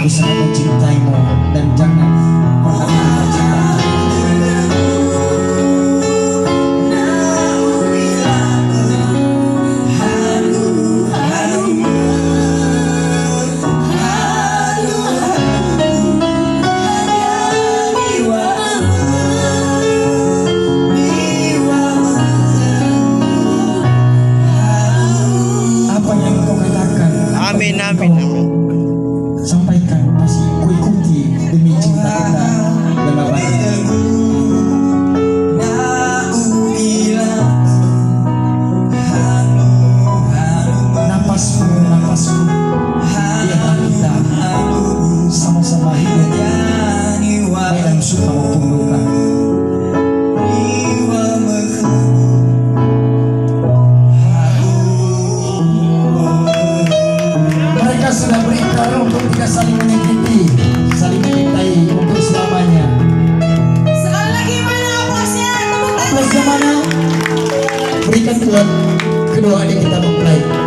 aku sangat mencintaimu dan jangan pernah mencintai. Apa yang kau katakan, Amin, amin, amin. sampaikan, masih ku ikuti demi cinta kita dan abadi. Napasmu, napasku, biarlah kita sama-sama hidup baik dalam suka maupun duka. Mereka sudah berikan untuk tidak saling menyakiti, saling mencintai untuk selamanya. Sekali lagi mana aplausnya? Tepuk tangan. Aplausnya mana? Berikan buat kedua adik kita mempelai.